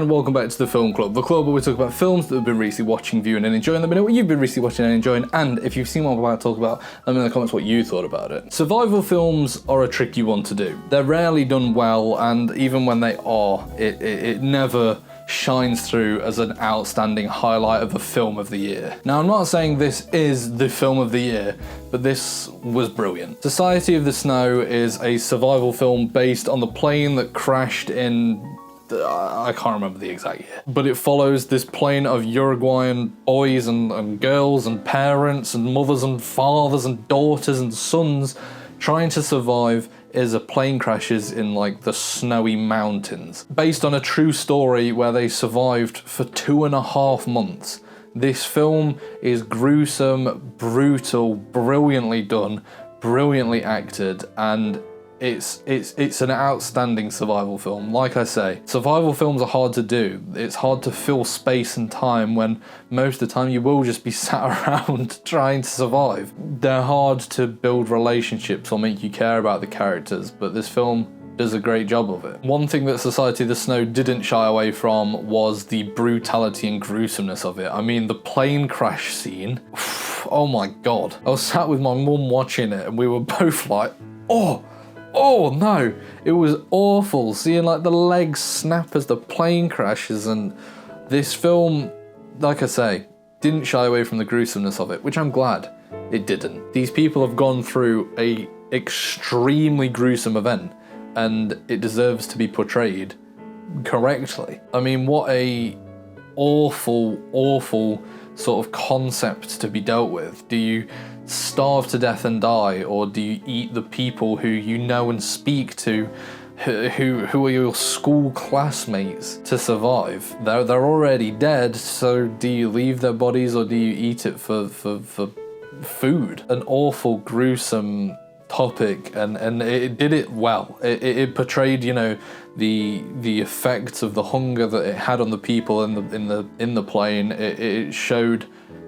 and welcome back to the Film Club, the club where we talk about films that we've been recently watching, viewing and enjoying. Let me know what you've been recently watching and enjoying, and if you've seen what I'm about to talk about, let me know in the comments what you thought about it. Survival films are a tricky one to do. They're rarely done well, and even when they are, it never shines through as an outstanding highlight of a film of the year. Now, I'm not saying this is the film of the year, but this was brilliant. Society of the Snow is a survival film based on the plane that crashed in I can't remember the exact year, but it follows this plane of Uruguayan boys and girls and parents and mothers and fathers and daughters and sons trying to survive as a plane crashes in like the snowy mountains. Based on a true story where they survived for 2.5 months. This film is gruesome, brutal, brilliantly done, brilliantly acted, and it's an outstanding survival film. Like I say, survival films are hard to do. It's hard to fill space and time when most of the time you will just be sat around trying to survive. They're hard to build relationships or make you care about the characters, but this film does a great job of it. One thing that Society of the Snow didn't shy away from was the brutality and gruesomeness of it. I mean, the plane crash scene, oh my god. I was sat with my mum watching it and we were both like, oh no, it was awful seeing like the legs snap as the plane crashes, and this film, like I say, didn't shy away from the gruesomeness of it, which I'm glad it didn't. These people have gone through a extremely gruesome event and it deserves to be portrayed correctly. I mean, what a awful sort of concept to be dealt with. Do you starve to death and die, or do you eat the people who you know and speak to, who are your school classmates, to survive? They're already dead, so do you leave their bodies or do you eat it for food? An awful, gruesome topic, and it did it well. It portrayed, you know, the effects of the hunger that it had on the people in the plane. It showed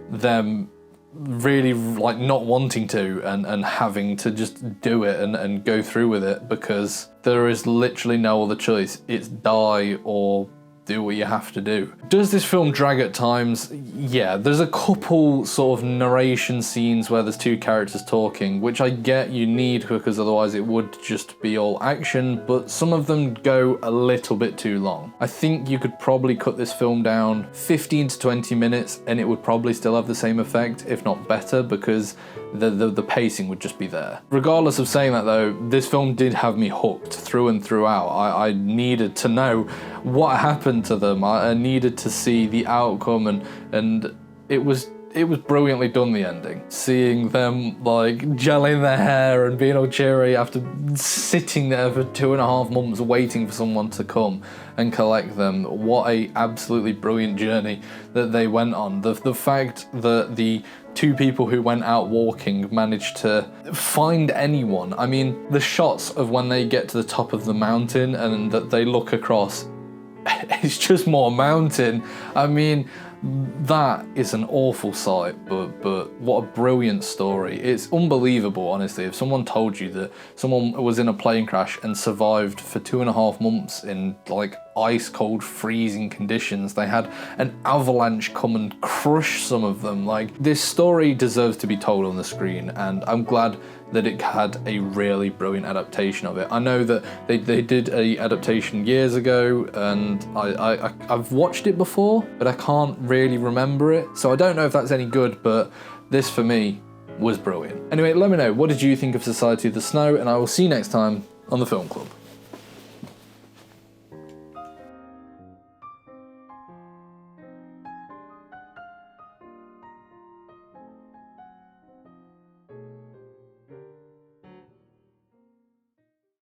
them really like not wanting to and having to just do it and go through with it, because there is literally no other choice. It's die or do what you have to do. Does this film drag at times? Yeah, there's a couple sort of narration scenes where there's two characters talking, which I get you need because otherwise it would just be all action, but some of them go a little bit too long. I think you could probably cut this film down 15 to 20 minutes and it would probably still have the same effect, if not better, because the pacing would just be there. Regardless of saying that though, this film did have me hooked through and throughout. I needed to know what happened to them. I needed to see the outcome, and it was brilliantly done, the ending. Seeing them like gelling their hair and being all cheery after sitting there for 2.5 months waiting for someone to come and collect them. What a absolutely brilliant journey that they went on. The fact that the two people who went out walking managed to find anyone. I mean, the shots of when they get to the top of the mountain and that they look across, it's just more mountain. I mean, that is an awful sight, but what a brilliant story. It's unbelievable, honestly. If someone told you that someone was in a plane crash and survived for 2.5 months in like ice cold freezing conditions, they had an avalanche come and crush some of them. Like, this story deserves to be told on the screen, and I'm glad that it had a really brilliant adaptation of it. I know that they did a adaptation years ago, and I've watched it before, but I can't really remember it, so I don't know if that's any good, but this for me was brilliant. Anyway, let me know, what did you think of Society of the Snow, and I will see you next time on the Film Club.